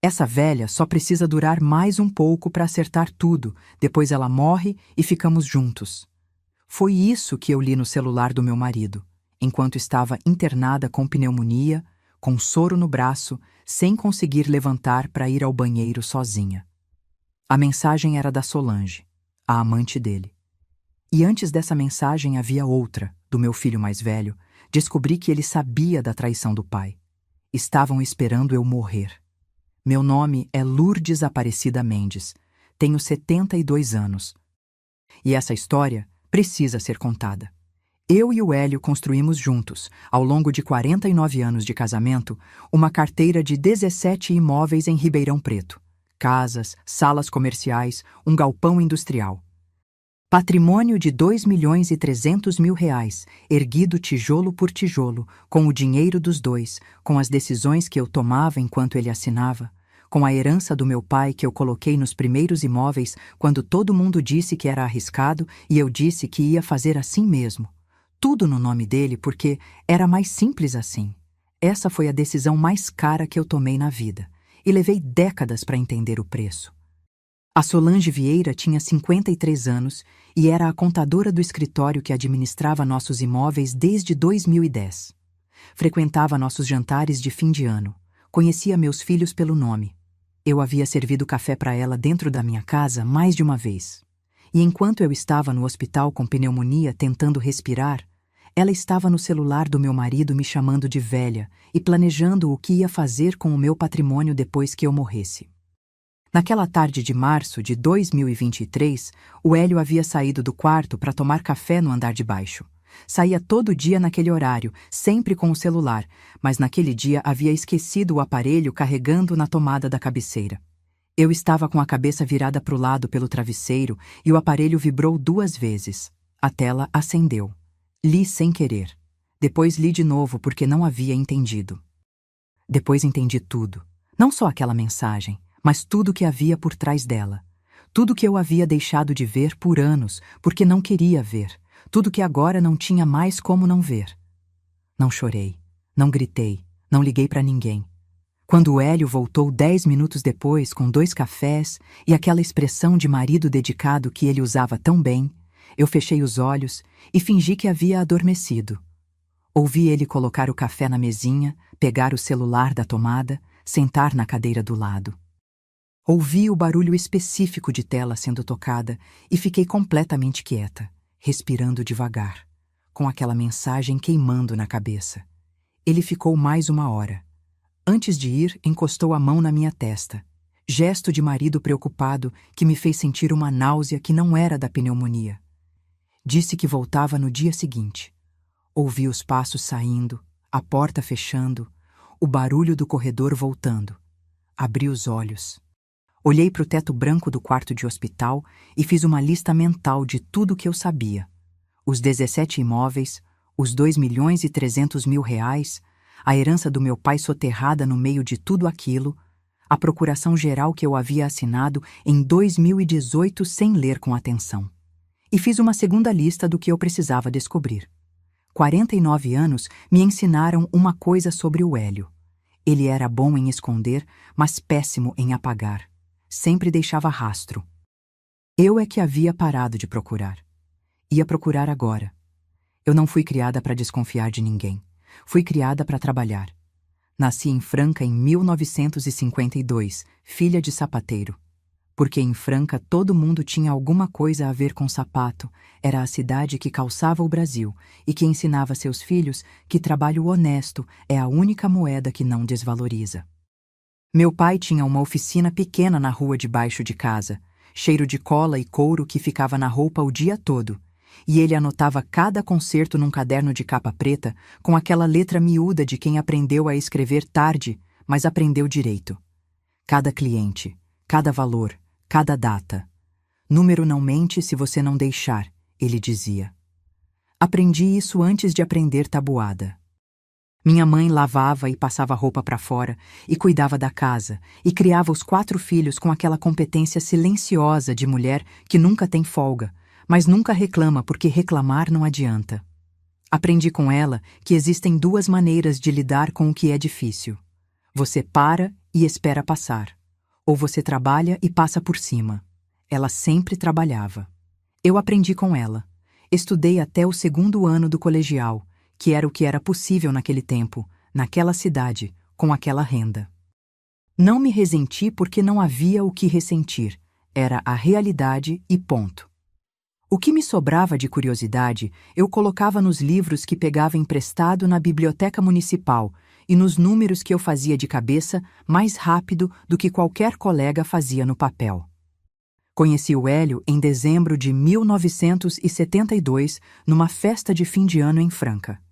Essa velha só precisa durar mais um pouco para acertar tudo, depois ela morre e ficamos juntos. Foi isso que eu li no celular do meu marido, enquanto estava internada com pneumonia, com soro no braço, sem conseguir levantar para ir ao banheiro sozinha. A mensagem era da Solange, a amante dele. E antes dessa mensagem havia outra, do meu filho mais velho. Descobri que ele sabia da traição do pai. Estavam esperando eu morrer. Meu nome é Lourdes Aparecida Mendes. Tenho 72 anos. E essa história precisa ser contada. Eu e o Hélio construímos juntos, ao longo de 49 anos de casamento, uma carteira de 17 imóveis em Ribeirão Preto. Casas, salas comerciais, um galpão industrial. Patrimônio de R$ 2.300.000, erguido tijolo por tijolo, com o dinheiro dos dois, com as decisões que eu tomava enquanto ele assinava, com a herança do meu pai que eu coloquei nos primeiros imóveis quando todo mundo disse que era arriscado e eu disse que ia fazer assim mesmo. Tudo no nome dele porque era mais simples assim. Essa foi a decisão mais cara que eu tomei na vida, e levei décadas para entender o preço. A Solange Vieira tinha 53 anos e era a contadora do escritório que administrava nossos imóveis desde 2010. Frequentava nossos jantares de fim de ano. Conhecia meus filhos pelo nome. Eu havia servido café para ela dentro da minha casa mais de uma vez. E enquanto eu estava no hospital com pneumonia tentando respirar, ela estava no celular do meu marido me chamando de velha e planejando o que ia fazer com o meu patrimônio depois que eu morresse. Naquela tarde de março de 2023, o Hélio havia saído do quarto para tomar café no andar de baixo. Saía todo dia naquele horário, sempre com o celular, mas naquele dia havia esquecido o aparelho carregando na tomada da cabeceira. Eu estava com a cabeça virada para o lado pelo travesseiro e o aparelho vibrou 2 vezes. A tela acendeu. Li sem querer. Depois li de novo porque não havia entendido. Depois entendi tudo. Não só aquela mensagem, mas tudo que havia por trás dela. Tudo que eu havia deixado de ver por anos, porque não queria ver. Tudo que agora não tinha mais como não ver. Não chorei, não gritei, não liguei para ninguém. Quando o Hélio voltou 10 minutos depois com 2 cafés e aquela expressão de marido dedicado que ele usava tão bem, eu fechei os olhos e fingi que havia adormecido. Ouvi ele colocar o café na mesinha, pegar o celular da tomada, sentar na cadeira do lado. Ouvi o barulho específico de tela sendo tocada e fiquei completamente quieta, respirando devagar, com aquela mensagem queimando na cabeça. Ele ficou mais 1 hora. Antes de ir, encostou a mão na minha testa, gesto de marido preocupado que me fez sentir uma náusea que não era da pneumonia. Disse que voltava no dia seguinte. Ouvi os passos saindo, a porta fechando, o barulho do corredor voltando. Abri os olhos. Olhei para o teto branco do quarto de hospital e fiz uma lista mental de tudo que eu sabia. Os 17 imóveis, os R$ 2.300.000, a herança do meu pai soterrada no meio de tudo aquilo, a procuração geral que eu havia assinado em 2018 sem ler com atenção. E fiz uma segunda lista do que eu precisava descobrir. 49 anos me ensinaram uma coisa sobre o Hélio. Ele era bom em esconder, mas péssimo em apagar. Sempre deixava rastro. Eu é que havia parado de procurar. Ia procurar agora. Eu não fui criada para desconfiar de ninguém. Fui criada para trabalhar. Nasci em Franca em 1952, filha de sapateiro. Porque em Franca todo mundo tinha alguma coisa a ver com sapato. Era a cidade que calçava o Brasil e que ensinava seus filhos que trabalho honesto é a única moeda que não desvaloriza. Meu pai tinha uma oficina pequena na rua debaixo de casa, cheiro de cola e couro que ficava na roupa o dia todo, e ele anotava cada concerto num caderno de capa preta com aquela letra miúda de quem aprendeu a escrever tarde, mas aprendeu direito. Cada cliente, cada valor, cada data. Número não mente se você não deixar, ele dizia. Aprendi isso antes de aprender tabuada. Minha mãe lavava e passava roupa para fora, e cuidava da casa, e criava os 4 filhos com aquela competência silenciosa de mulher que nunca tem folga, mas nunca reclama porque reclamar não adianta. Aprendi com ela que existem 2 maneiras de lidar com o que é difícil. Você para e espera passar. Ou você trabalha e passa por cima. Ela sempre trabalhava. Eu aprendi com ela. Estudei até o 2º ano do colegial, que era o que era possível naquele tempo, naquela cidade, com aquela renda. Não me ressenti porque não havia o que ressentir. Era a realidade e ponto. O que me sobrava de curiosidade, eu colocava nos livros que pegava emprestado na biblioteca municipal e nos números que eu fazia de cabeça mais rápido do que qualquer colega fazia no papel. Conheci o Hélio em dezembro de 1972, numa festa de fim de ano em Franca.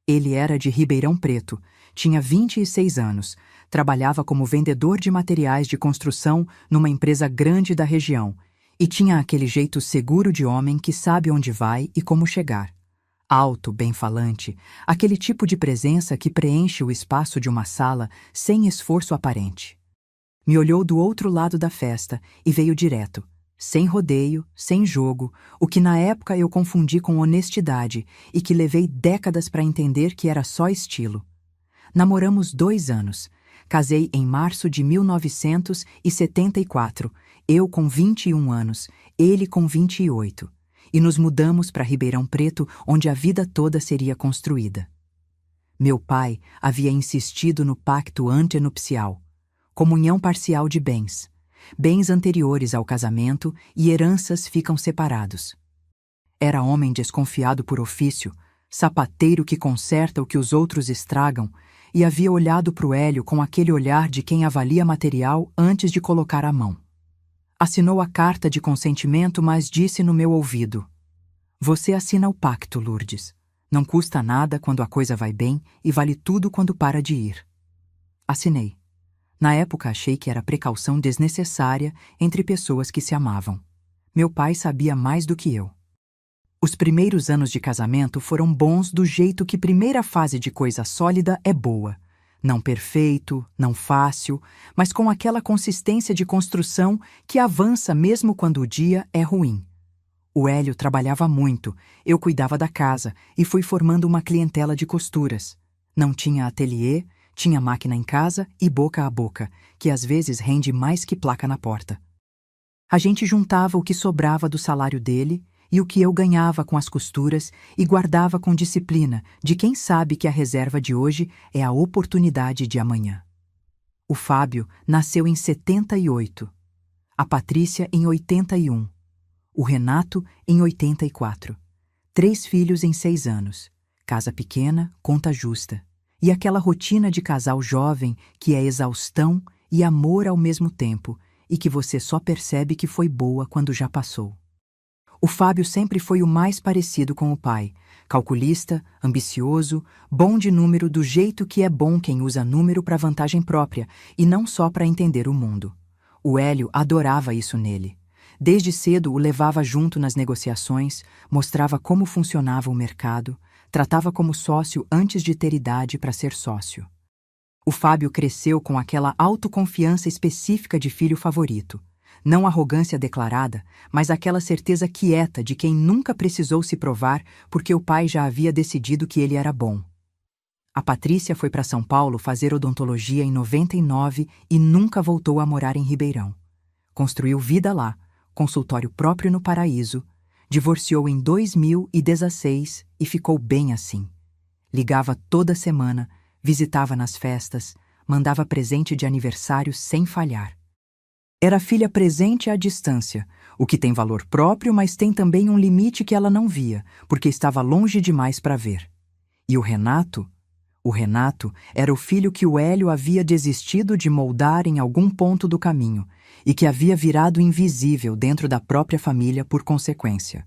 Ele era de Ribeirão Preto, tinha 26 anos, trabalhava como vendedor de materiais de construção numa empresa grande da região e tinha aquele jeito seguro de homem que sabe onde vai e como chegar. Alto, bem falante, aquele tipo de presença que preenche o espaço de uma sala sem esforço aparente. Me olhou do outro lado da festa e veio direto, sem rodeio, sem jogo, o que na época eu confundi com honestidade e que levei décadas para entender que era só estilo. Namoramos 2 anos. Casei em março de 1974, eu com 21 anos, ele com 28, e nos mudamos para Ribeirão Preto, onde a vida toda seria construída. Meu pai havia insistido no pacto antenupcial, comunhão parcial de bens. Bens anteriores ao casamento e heranças ficam separados. Era homem desconfiado por ofício, sapateiro que conserta o que os outros estragam, e havia olhado para o Hélio com aquele olhar de quem avalia material antes de colocar a mão. Assinou a carta de consentimento, mas disse no meu ouvido: "Você assina o pacto, Lourdes. Não custa nada quando a coisa vai bem e vale tudo quando para de ir." Assinei. Na época achei que era precaução desnecessária entre pessoas que se amavam. Meu pai sabia mais do que eu. Os primeiros anos de casamento foram bons do jeito que primeira fase de coisa sólida é boa. Não perfeito, não fácil, mas com aquela consistência de construção que avança mesmo quando o dia é ruim. O Hélio trabalhava muito, eu cuidava da casa e fui formando uma clientela de costuras. Não tinha ateliê, tinha máquina em casa e boca a boca, que às vezes rende mais que placa na porta. A gente juntava o que sobrava do salário dele e o que eu ganhava com as costuras e guardava com disciplina de quem sabe que a reserva de hoje é a oportunidade de amanhã. O Fábio nasceu em 78, a Patrícia em 81, o Renato em 84. 3 filhos em 6 anos, casa pequena, conta justa, e aquela rotina de casal jovem que é exaustão e amor ao mesmo tempo e que você só percebe que foi boa quando já passou. O Fábio sempre foi o mais parecido com o pai, calculista, ambicioso, bom de número do jeito que é bom quem usa número para vantagem própria e não só para entender o mundo. O Hélio adorava isso nele. Desde cedo o levava junto nas negociações, mostrava como funcionava o mercado, tratava como sócio antes de ter idade para ser sócio. O Fábio cresceu com aquela autoconfiança específica de filho favorito. Não arrogância declarada, mas aquela certeza quieta de quem nunca precisou se provar porque o pai já havia decidido que ele era bom. A Patrícia foi para São Paulo fazer odontologia em 99 e nunca voltou a morar em Ribeirão. Construiu vida lá, consultório próprio no Paraíso, divorciou em 2016 e ficou bem assim. Ligava toda semana, visitava nas festas, mandava presente de aniversário sem falhar. Era filha presente à distância, o que tem valor próprio, mas tem também um limite que ela não via, porque estava longe demais para ver. E o Renato? O Renato era o filho que o Hélio havia desistido de moldar em algum ponto do caminho e que havia virado invisível dentro da própria família por consequência.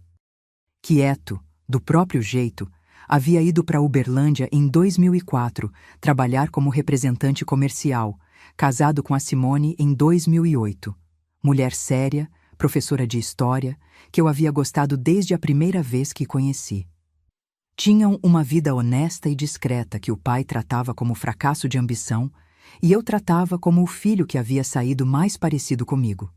Quieto, do próprio jeito, havia ido para Uberlândia em 2004 trabalhar como representante comercial, casado com a Simone em 2008. Mulher séria, professora de história, que eu havia gostado desde a primeira vez que conheci. Tinham uma vida honesta e discreta que o pai tratava como fracasso de ambição e eu tratava como o filho que havia saído mais parecido comigo.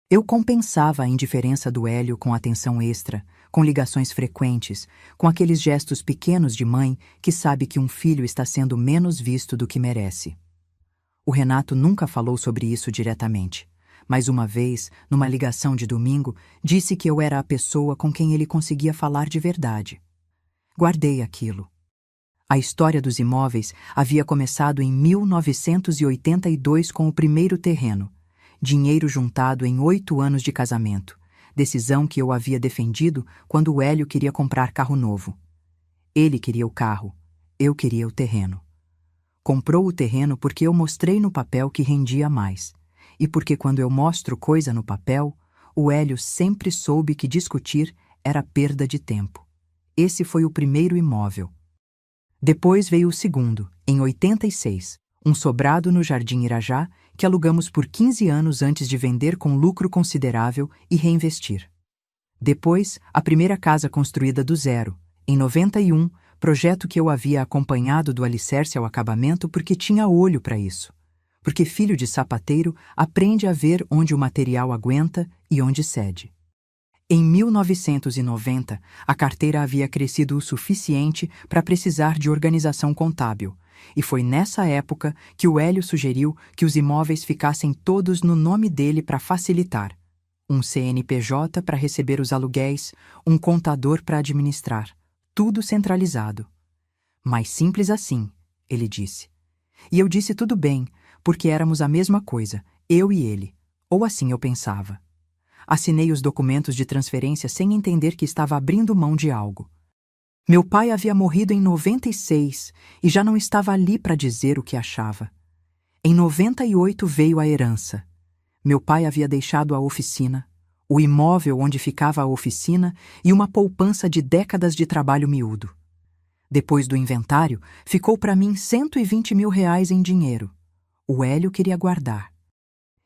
Eu compensava a indiferença do Hélio com atenção extra, com ligações frequentes, com aqueles gestos pequenos de mãe que sabe que um filho está sendo menos visto do que merece. O Renato nunca falou sobre isso diretamente, mas uma vez, numa ligação de domingo, disse que eu era a pessoa com quem ele conseguia falar de verdade. Guardei aquilo. A história dos imóveis havia começado em 1982 com o primeiro terreno, dinheiro juntado em 8 anos de casamento, decisão que eu havia defendido quando o Hélio queria comprar carro novo. Ele queria o carro, eu queria o terreno. Comprou o terreno porque eu mostrei no papel que rendia mais, e porque quando eu mostro coisa no papel, o Hélio sempre soube que discutir era perda de tempo. Esse foi o primeiro imóvel. Depois veio o segundo, em 86, um sobrado no Jardim Irajá que alugamos por 15 anos antes de vender com lucro considerável e reinvestir. Depois, a primeira casa construída do zero, em 91, projeto que eu havia acompanhado do alicerce ao acabamento porque tinha olho para isso. Porque filho de sapateiro aprende a ver onde o material aguenta e onde cede. Em 1990, a carteira havia crescido o suficiente para precisar de organização contábil, e foi nessa época que o Hélio sugeriu que os imóveis ficassem todos no nome dele para facilitar. Um CNPJ para receber os aluguéis, um contador para administrar. Tudo centralizado. Mais simples assim, ele disse. E eu disse tudo bem, porque éramos a mesma coisa, eu e ele. Ou assim eu pensava. Assinei os documentos de transferência sem entender que estava abrindo mão de algo. Meu pai havia morrido em 96 e já não estava ali para dizer o que achava. Em 98 veio a herança. Meu pai havia deixado a oficina, o imóvel onde ficava a oficina e uma poupança de décadas de trabalho miúdo. Depois do inventário, ficou para mim R$120 mil em dinheiro. O Hélio queria guardar.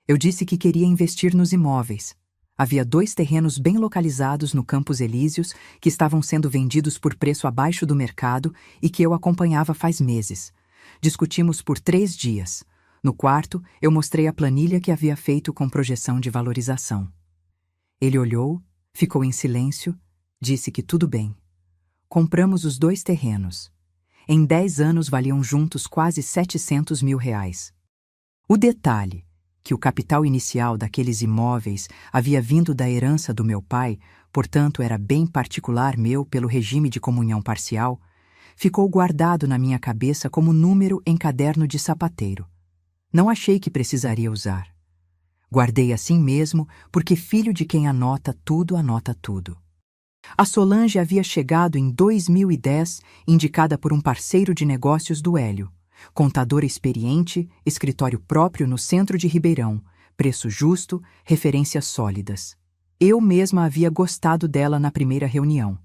Eu disse que queria investir nos imóveis. Havia 2 terrenos bem localizados no Campos Elíseos que estavam sendo vendidos por preço abaixo do mercado e que eu acompanhava faz meses. Discutimos por 3 dias. No quarto, eu mostrei a planilha que havia feito com projeção de valorização. Ele olhou, ficou em silêncio, disse que tudo bem. Compramos os 2 terrenos. Em 10 anos valiam juntos quase R$700 mil. O detalhe, que o capital inicial daqueles imóveis havia vindo da herança do meu pai, portanto era bem particular meu pelo regime de comunhão parcial, ficou guardado na minha cabeça como número em caderno de sapateiro. Não achei que precisaria usar. Guardei assim mesmo, porque filho de quem anota tudo. A Solange havia chegado em 2010, indicada por um parceiro de negócios do Hélio. Contadora experiente, escritório próprio no centro de Ribeirão, preço justo, referências sólidas. Eu mesma havia gostado dela na primeira reunião.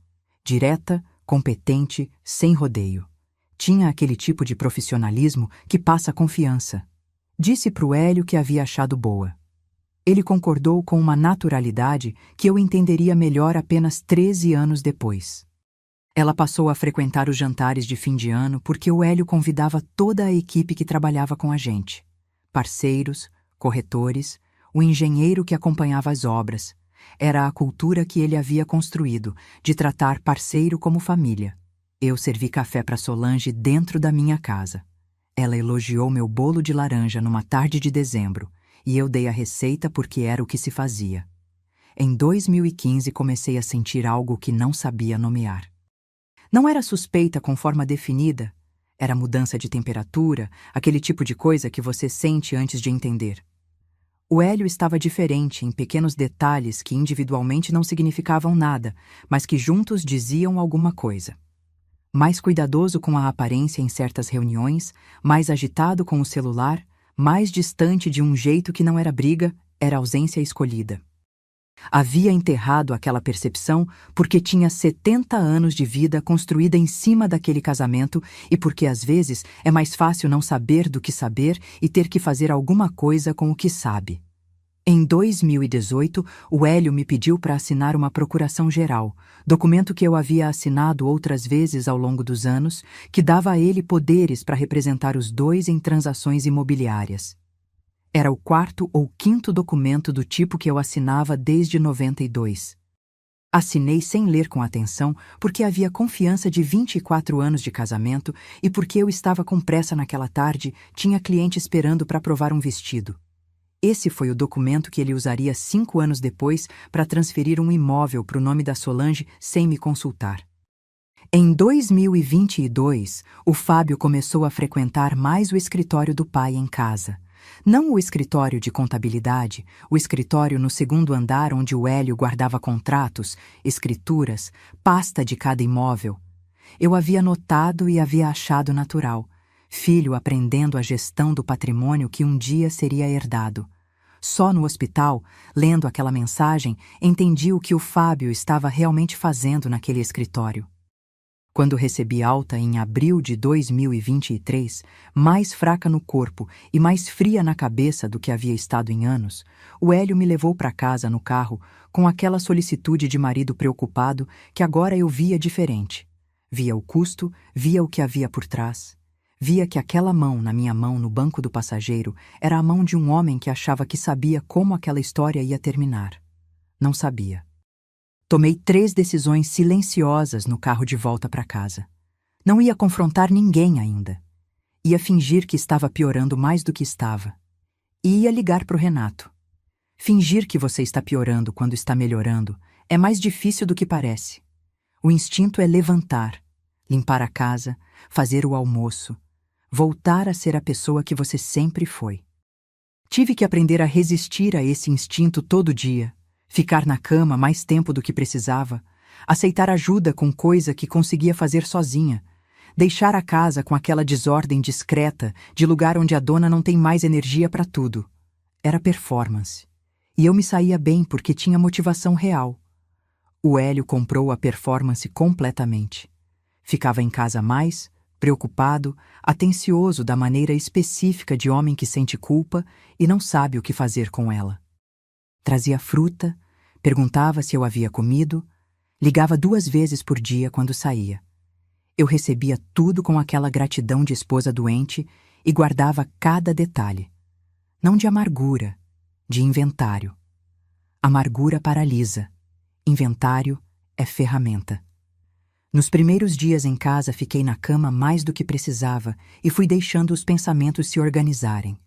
Direta, competente, sem rodeio. Tinha aquele tipo de profissionalismo que passa confiança. Disse pro Hélio que havia achado boa. Ele concordou com uma naturalidade que eu entenderia melhor apenas 13 anos depois. Ela passou a frequentar os jantares de fim de ano porque o Hélio convidava toda a equipe que trabalhava com a gente. Parceiros, corretores, o engenheiro que acompanhava as obras. Era a cultura que ele havia construído, de tratar parceiro como família. Eu servi café para Solange dentro da minha casa. Ela elogiou meu bolo de laranja numa tarde de dezembro, e eu dei a receita porque era o que se fazia. Em 2015 comecei a sentir algo que não sabia nomear. Não era suspeita com forma definida, era mudança de temperatura, aquele tipo de coisa que você sente antes de entender. O Hélio estava diferente em pequenos detalhes que individualmente não significavam nada, mas que juntos diziam alguma coisa. Mais cuidadoso com a aparência em certas reuniões, mais agitado com o celular, mais distante de um jeito que não era briga, era ausência escolhida. Havia enterrado aquela percepção porque tinha 70 anos de vida construída em cima daquele casamento e porque às vezes é mais fácil não saber do que saber e ter que fazer alguma coisa com o que sabe. Em 2018, o Hélio me pediu para assinar uma procuração geral, documento que eu havia assinado outras vezes ao longo dos anos, que dava a ele poderes para representar os dois em transações imobiliárias. Era o 4º ou 5º documento do tipo que eu assinava desde 92. Assinei sem ler com atenção porque havia confiança de 24 anos de casamento e porque eu estava com pressa naquela tarde, tinha cliente esperando para provar um vestido. Esse foi o documento que ele usaria 5 anos depois para transferir um imóvel para o nome da Solange sem me consultar. Em 2022, o Fábio começou a frequentar mais o escritório do pai em casa. Não o escritório de contabilidade, o escritório no segundo andar onde o Hélio guardava contratos, escrituras, pasta de cada imóvel. Eu havia notado e havia achado natural. Filho aprendendo a gestão do patrimônio que um dia seria herdado. Só no hospital, lendo aquela mensagem, entendi o que o Fábio estava realmente fazendo naquele escritório. Quando recebi alta em abril de 2023, mais fraca no corpo e mais fria na cabeça do que havia estado em anos, o Hélio me levou para casa no carro com aquela solicitude de marido preocupado que agora eu via diferente. Via o custo, via o que havia por trás. Via que aquela mão na minha mão no banco do passageiro era a mão de um homem que achava que sabia como aquela história ia terminar. Não sabia. Tomei 3 decisões silenciosas no carro de volta para casa. Não ia confrontar ninguém ainda. Ia fingir que estava piorando mais do que estava. E ia ligar para o Renato. Fingir que você está piorando quando está melhorando é mais difícil do que parece. O instinto é levantar, limpar a casa, fazer o almoço, voltar a ser a pessoa que você sempre foi. Tive que aprender a resistir a esse instinto todo dia. Ficar na cama mais tempo do que precisava, aceitar ajuda com coisa que conseguia fazer sozinha, deixar a casa com aquela desordem discreta de lugar onde a dona não tem mais energia para tudo. Era performance. E eu me saía bem porque tinha motivação real. O Hélio comprou a performance completamente. Ficava em casa mais, preocupado, atencioso da maneira específica de homem que sente culpa e não sabe o que fazer com ela. Trazia fruta, perguntava se eu havia comido, ligava 2 vezes por dia quando saía. Eu recebia tudo com aquela gratidão de esposa doente e guardava cada detalhe. Não de amargura, de inventário. Amargura paralisa. Inventário é ferramenta. Nos primeiros dias em casa fiquei na cama mais do que precisava e fui deixando os pensamentos se organizarem.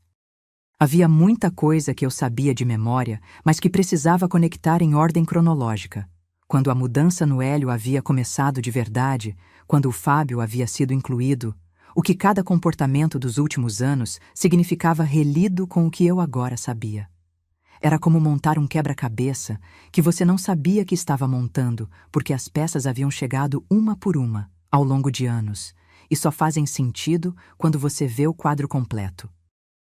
Havia muita coisa que eu sabia de memória, mas que precisava conectar em ordem cronológica. Quando a mudança no Hélio havia começado de verdade, quando o Fábio havia sido incluído, o que cada comportamento dos últimos anos significava relido com o que eu agora sabia. Era como montar um quebra-cabeça que você não sabia que estava montando, porque as peças haviam chegado uma por uma, ao longo de anos, e só fazem sentido quando você vê o quadro completo.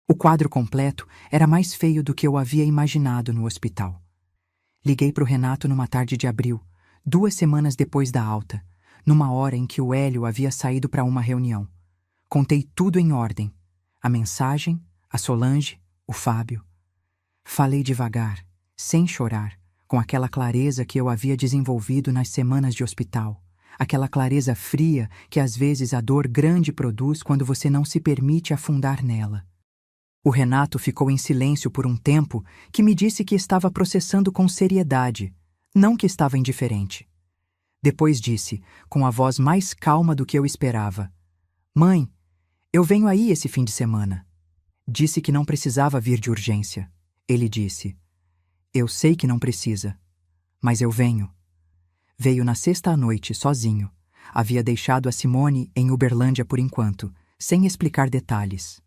O quadro completo era mais feio do que eu havia imaginado no hospital. Liguei para o Renato numa tarde de abril, 2 semanas depois da alta, numa hora em que o Hélio havia saído para uma reunião. Contei tudo em ordem. A mensagem, a Solange, o Fábio. Falei devagar, sem chorar, com aquela clareza que eu havia desenvolvido nas semanas de hospital. Aquela clareza fria que às vezes a dor grande produz quando você não se permite afundar nela. O Renato ficou em silêncio por um tempo, que me disse que estava processando com seriedade, não que estava indiferente. Depois disse, com a voz mais calma do que eu esperava: "Mãe, eu venho aí esse fim de semana." Disse que não precisava vir de urgência. Ele disse: "Eu sei que não precisa, mas eu venho." Veio na sexta à noite, sozinho. Havia deixado a Simone em Uberlândia por enquanto, sem explicar detalhes.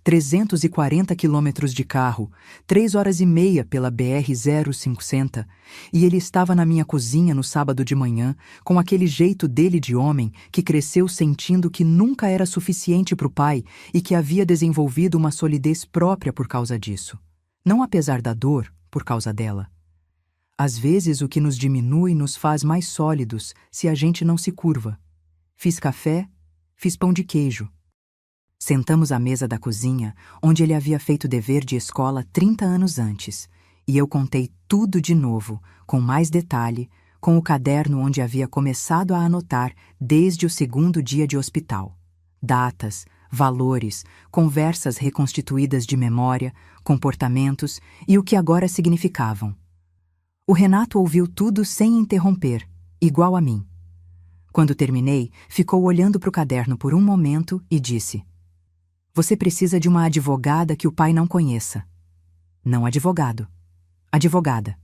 340 quilômetros de carro, 3 horas e meia pela BR-0560, e ele estava na minha cozinha no sábado de manhã, com aquele jeito dele de homem que cresceu sentindo que nunca era suficiente para o pai e que havia desenvolvido uma solidez própria por causa disso. Não apesar da dor, por causa dela. Às vezes o que nos diminui nos faz mais sólidos se a gente não se curva. Fiz café, fiz pão de queijo. Sentamos à mesa da cozinha, onde ele havia feito dever de escola 30 anos antes, e eu contei tudo de novo, com mais detalhe, com o caderno onde havia começado a anotar desde o 2º dia de hospital. Datas, valores, conversas reconstituídas de memória, comportamentos e o que agora significavam. O Renato ouviu tudo sem interromper, igual a mim. Quando terminei, ficou olhando para o caderno por um momento e disse: Você precisa de uma advogada que o pai não conheça. Não advogado. Advogada.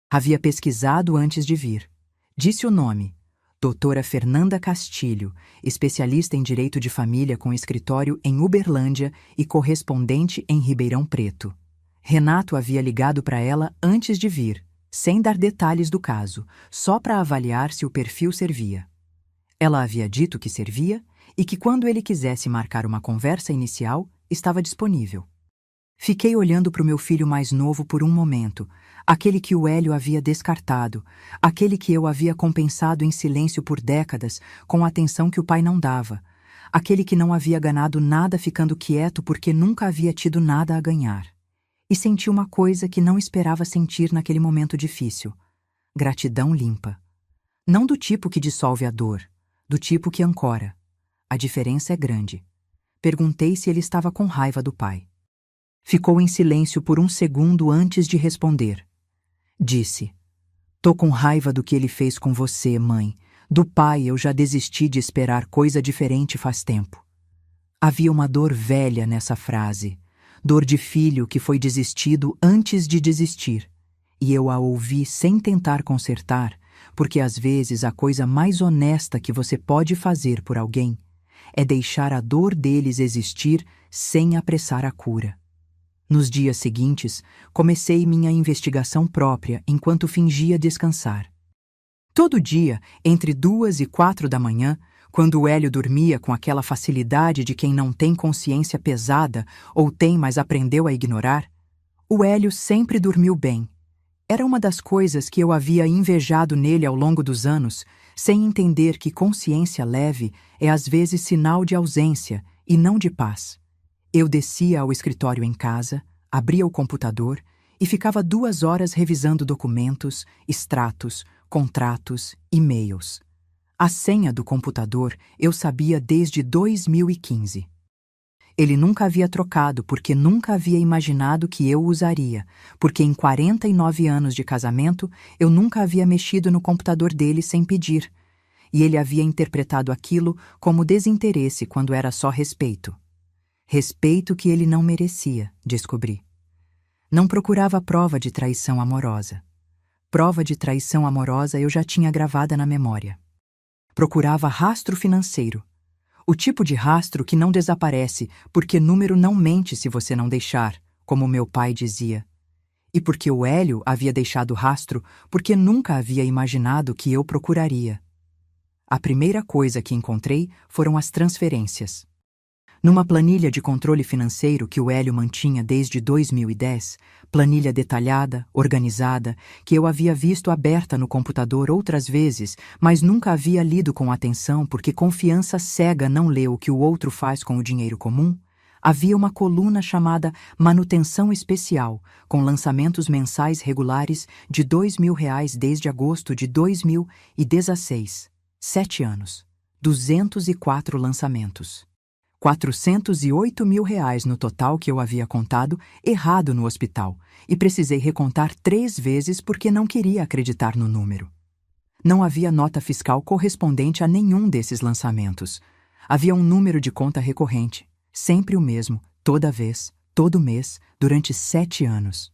Havia pesquisado antes de vir. Disse o nome: Doutora Fernanda Castilho, especialista em direito de família com escritório em Uberlândia e correspondente em Ribeirão Preto. Renato havia ligado para ela antes de vir, sem dar detalhes do caso, só para avaliar se o perfil servia. Ela havia dito que servia e que quando ele quisesse marcar uma conversa inicial, estava disponível. Fiquei olhando para o meu filho mais novo por um momento, aquele que o Hélio havia descartado, aquele que eu havia compensado em silêncio por décadas com a atenção que o pai não dava, aquele que não havia ganhado nada ficando quieto porque nunca havia tido nada a ganhar. E senti uma coisa que não esperava sentir naquele momento difícil: gratidão limpa. Não do tipo que dissolve a dor, do tipo que ancora. A diferença é grande. Perguntei se ele estava com raiva do pai. Ficou em silêncio por um segundo antes de responder. Disse: Tô com raiva do que ele fez com você, mãe. Do pai eu já desisti de esperar coisa diferente faz tempo. Havia uma dor velha nessa frase. Dor de filho que foi desistido antes de desistir. E eu a ouvi sem tentar consertar, porque às vezes a coisa mais honesta que você pode fazer por alguém é deixar a dor deles existir sem apressar a cura. Nos dias seguintes, comecei minha investigação própria enquanto fingia descansar. Todo dia, entre 2 e 4 da manhã, quando o Hélio dormia com aquela facilidade de quem não tem consciência pesada ou tem, mas aprendeu a ignorar, o Hélio sempre dormiu bem. Era uma das coisas que eu havia invejado nele ao longo dos anos, sem entender que consciência leve é às vezes sinal de ausência e não de paz. Eu descia ao escritório em casa, abria o computador e ficava 2 horas revisando documentos, extratos, contratos, e-mails. A senha do computador eu sabia desde 2015. Ele nunca havia trocado porque nunca havia imaginado que eu usaria, porque em 49 anos de casamento eu nunca havia mexido no computador dele sem pedir, e ele havia interpretado aquilo como desinteresse quando era só respeito. Respeito que ele não merecia, descobri. Não procurava prova de traição amorosa. Prova de traição amorosa eu já tinha gravada na memória. Procurava rastro financeiro. O tipo de rastro que não desaparece porque número não mente se você não deixar, como meu pai dizia. E porque o Hélio havia deixado rastro porque nunca havia imaginado que eu procuraria. A primeira coisa que encontrei foram as transferências. Numa planilha de controle financeiro que o Hélio mantinha desde 2010, planilha detalhada, organizada, que eu havia visto aberta no computador outras vezes, mas nunca havia lido com atenção porque confiança cega não lê o que o outro faz com o dinheiro comum, havia uma coluna chamada Manutenção Especial, com lançamentos mensais regulares de R$ 2.000 desde agosto de 2016. 7 anos. 204 lançamentos. R$ 408 mil no total que eu havia contado errado no hospital, e precisei recontar 3 vezes porque não queria acreditar no número. Não havia nota fiscal correspondente a nenhum desses lançamentos. Havia um número de conta recorrente, sempre o mesmo, toda vez, todo mês, durante 7 anos.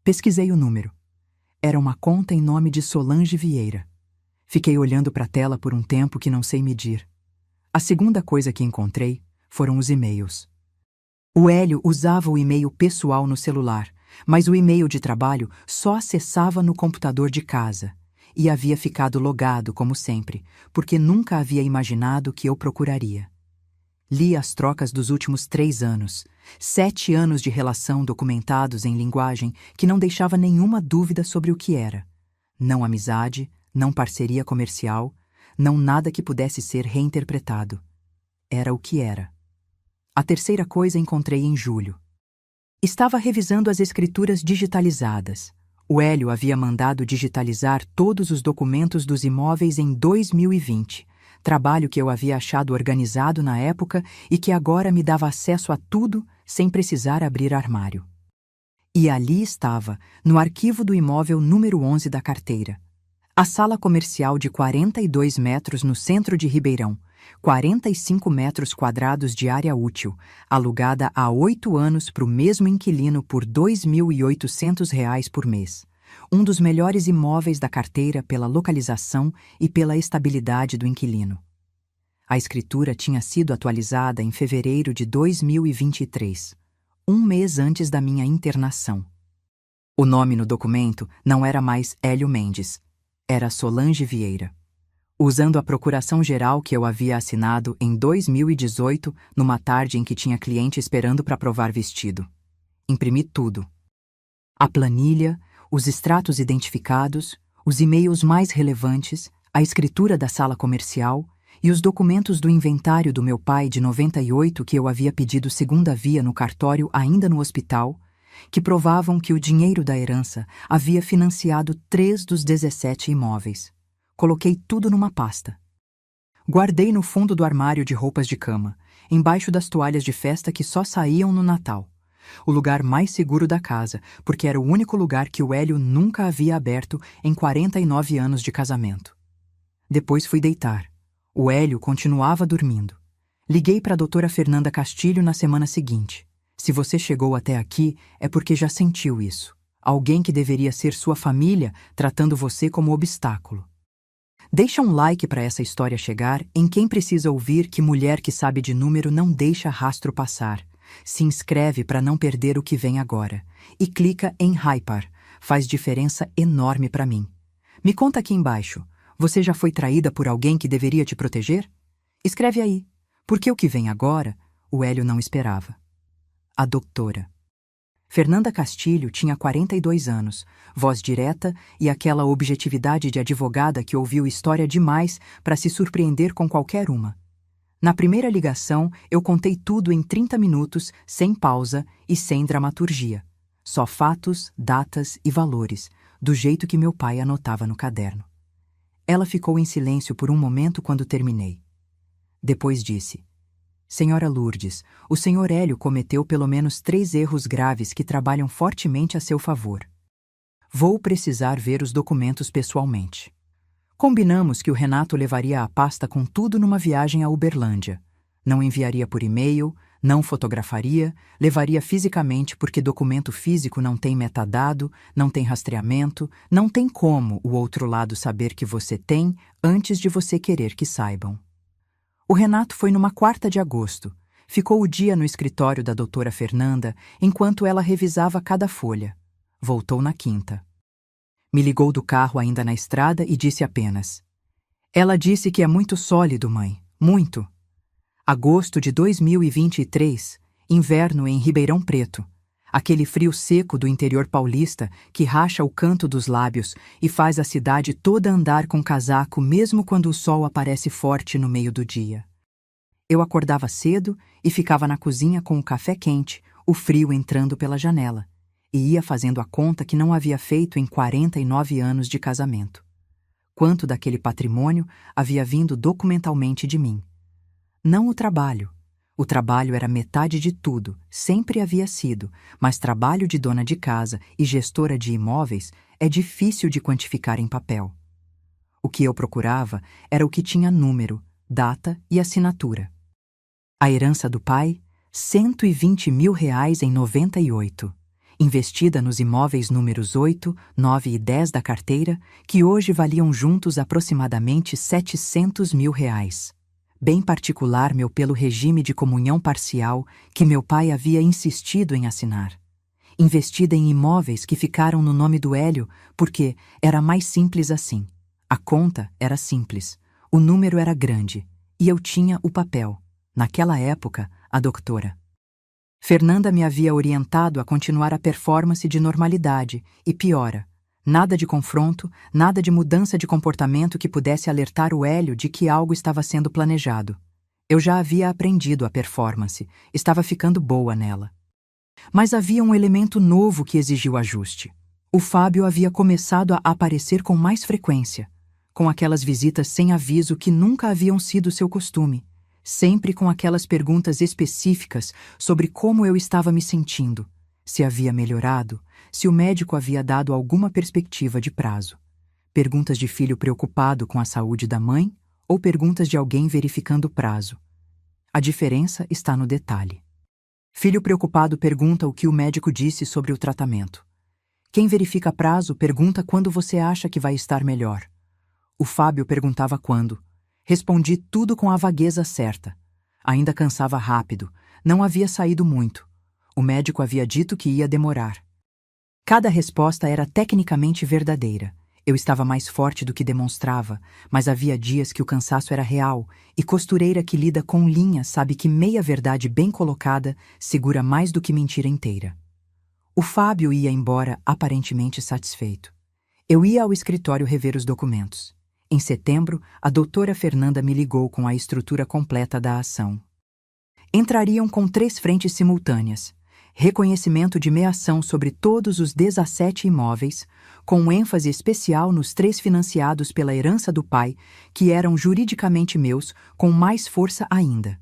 Pesquisei o número. Era uma conta em nome de Solange Vieira. Fiquei olhando para a tela por um tempo que não sei medir. A segunda coisa que encontrei foram os e-mails. O Hélio usava o e-mail pessoal no celular, mas o e-mail de trabalho só acessava no computador de casa, e havia ficado logado, como sempre, porque nunca havia imaginado que eu procuraria. Li as trocas dos últimos 3 anos, 7 anos de relação documentados em linguagem que não deixava nenhuma dúvida sobre o que era. Não amizade, não parceria comercial, não nada que pudesse ser reinterpretado. Era o que era. A terceira coisa encontrei em julho. Estava revisando as escrituras digitalizadas. O Hélio havia mandado digitalizar todos os documentos dos imóveis em 2020, trabalho que eu havia achado organizado na época e que agora me dava acesso a tudo sem precisar abrir armário. E ali estava, no arquivo do imóvel número 11 da carteira. A sala comercial de 42 metros no centro de Ribeirão, 45 metros quadrados de área útil, alugada há 8 anos para o mesmo inquilino por R$ 2.800 por mês. Um dos melhores imóveis da carteira pela localização e pela estabilidade do inquilino. A escritura tinha sido atualizada em fevereiro de 2023, um mês antes da minha internação. O nome no documento não era mais Hélio Mendes, era Solange Vieira. Usando a procuração geral que eu havia assinado em 2018, numa tarde em que tinha cliente esperando para provar vestido. Imprimi tudo. A planilha, os extratos identificados, os e-mails mais relevantes, a escritura da sala comercial e os documentos do inventário do meu pai de 98 que eu havia pedido segunda via no cartório ainda no hospital, que provavam que o dinheiro da herança havia financiado 3 dos 17 imóveis. Coloquei tudo numa pasta. Guardei no fundo do armário de roupas de cama, embaixo das toalhas de festa que só saíam no Natal. O lugar mais seguro da casa, porque era o único lugar que o Hélio nunca havia aberto em 49 anos de casamento. Depois fui deitar. O Hélio continuava dormindo. Liguei para a doutora Fernanda Castilho na semana seguinte. Se você chegou até aqui, é porque já sentiu isso. Alguém que deveria ser sua família tratando você como obstáculo. Deixa um like para essa história chegar em quem precisa ouvir que mulher que sabe de número não deixa rastro passar. Se inscreve para não perder o que vem agora. E clica em Hypar. Faz diferença enorme para mim. Me conta aqui embaixo. Você já foi traída por alguém que deveria te proteger? Escreve aí. Porque o que vem agora, o Hélio não esperava. A doutora. Fernanda Castilho tinha 42 anos, voz direta e aquela objetividade de advogada que ouviu história demais para se surpreender com qualquer uma. Na primeira ligação, eu contei tudo em 30 minutos, sem pausa e sem dramaturgia. Só fatos, datas e valores, do jeito que meu pai anotava no caderno. Ela ficou em silêncio por um momento quando terminei. Depois disse: Senhora Lourdes, o senhor Hélio cometeu pelo menos 3 erros graves que trabalham fortemente a seu favor. Vou precisar ver os documentos pessoalmente. Combinamos que o Renato levaria a pasta com tudo numa viagem a Uberlândia. Não enviaria por e-mail, não fotografaria, levaria fisicamente porque documento físico não tem metadado, não tem rastreamento, não tem como o outro lado saber que você tem antes de você querer que saibam. O Renato foi numa 4ª de agosto. Ficou o dia no escritório da doutora Fernanda enquanto ela revisava cada folha. Voltou na 5ª. Me ligou do carro ainda na estrada e disse apenas: Ela disse que é muito sólido, mãe. Muito. Agosto de 2023, inverno em Ribeirão Preto. Aquele frio seco do interior paulista que racha o canto dos lábios e faz a cidade toda andar com casaco mesmo quando o sol aparece forte no meio do dia. Eu acordava cedo e ficava na cozinha com o café quente, o frio entrando pela janela, e ia fazendo a conta que não havia feito em 49 anos de casamento. Quanto daquele patrimônio havia vindo documentalmente de mim? Não o trabalho. O trabalho era metade de tudo, sempre havia sido, mas trabalho de dona de casa e gestora de imóveis é difícil de quantificar em papel. O que eu procurava era o que tinha número, data e assinatura. A herança do pai, R$ 120 mil em 98, investida nos imóveis números 8, 9 e 10 da carteira, que hoje valiam juntos aproximadamente R$ 700 mil. Bem particular meu pelo regime de comunhão parcial que meu pai havia insistido em assinar. Investida em imóveis que ficaram no nome do Hélio porque era mais simples assim. A conta era simples, o número era grande e eu tinha o papel. Naquela época, a doutora Fernanda me havia orientado a continuar a performance de normalidade e piora. Nada de confronto, nada de mudança de comportamento que pudesse alertar o Hélio de que algo estava sendo planejado. Eu já havia aprendido a performance, estava ficando boa nela. Mas havia um elemento novo que exigiu ajuste. O Fábio havia começado a aparecer com mais frequência, com aquelas visitas sem aviso que nunca haviam sido seu costume, sempre com aquelas perguntas específicas sobre como eu estava me sentindo, Se havia melhorado, se o médico havia dado alguma perspectiva de prazo. Perguntas de filho preocupado com a saúde da mãe ou perguntas de alguém verificando o prazo. A diferença está no detalhe. Filho preocupado pergunta o que o médico disse sobre o tratamento. Quem verifica prazo pergunta quando você acha que vai estar melhor. O Fábio perguntava quando. Respondi tudo com a vagueza certa. Ainda cansava rápido, não havia saído muito. O médico havia dito que ia demorar. Cada resposta era tecnicamente verdadeira. Eu estava mais forte do que demonstrava, mas havia dias que o cansaço era real, e costureira que lida com linha sabe que meia verdade bem colocada segura mais do que mentira inteira. O Fábio ia embora aparentemente satisfeito. Eu ia ao escritório rever os documentos. Em setembro, a doutora Fernanda me ligou com a estrutura completa da ação. Entrariam com 3 frentes simultâneas. Reconhecimento de meação sobre todos os 17 imóveis, com ênfase especial nos 3 financiados pela herança do pai, que eram juridicamente meus, com mais força ainda.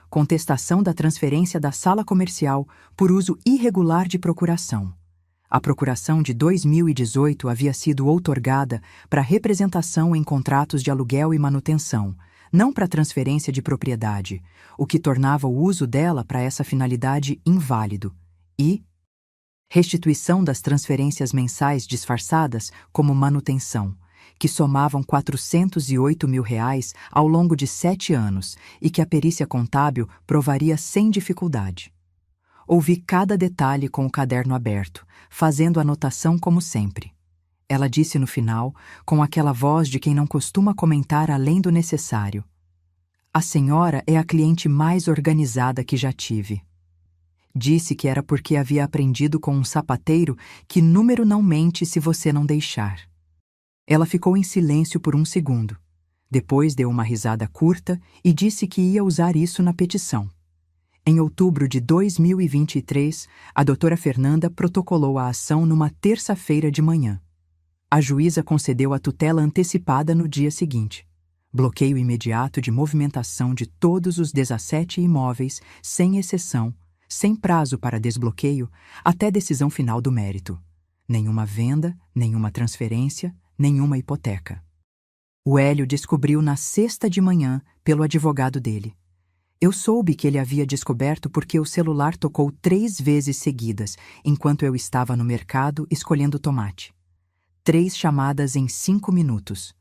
Contestação da transferência da sala comercial por uso irregular de procuração. A procuração de 2018 havia sido outorgada para representação em contratos de aluguel e manutenção, não para transferência de propriedade, o que tornava o uso dela para essa finalidade inválido, e restituição das transferências mensais disfarçadas como manutenção, que somavam R$408 mil ao longo de 7 anos e que a perícia contábil provaria sem dificuldade. Ouvi cada detalhe com o caderno aberto, fazendo anotação como sempre. Ela disse no final, com aquela voz de quem não costuma comentar além do necessário: "A senhora é a cliente mais organizada que já tive." Disse que era porque havia aprendido com um sapateiro que número não mente se você não deixar. Ela ficou em silêncio por um segundo. Depois deu uma risada curta e disse que ia usar isso na petição. Em outubro de 2023, a doutora Fernanda protocolou a ação numa terça-feira de manhã. A juíza concedeu a tutela antecipada no dia seguinte. Bloqueio imediato de movimentação de todos os 17 imóveis, sem exceção, sem prazo para desbloqueio, até decisão final do mérito. Nenhuma venda, nenhuma transferência, nenhuma hipoteca. O Hélio descobriu na sexta de manhã pelo advogado dele. Eu soube que ele havia descoberto porque o celular tocou 3 vezes seguidas, enquanto eu estava no mercado escolhendo tomate. 3 chamadas em 5 minutos.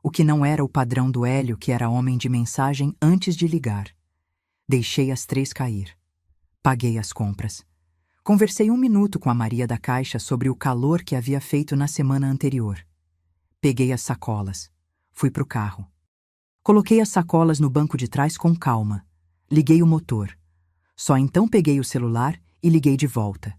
O que não era o padrão do Hélio, que era homem de mensagem antes de ligar. Deixei as 3 cair. Paguei as compras. Conversei 1 minuto com a Maria da Caixa sobre o calor que havia feito na semana anterior. Peguei as sacolas. Fui pro carro. Coloquei as sacolas no banco de trás com calma. Liguei o motor. Só então peguei o celular e liguei de volta.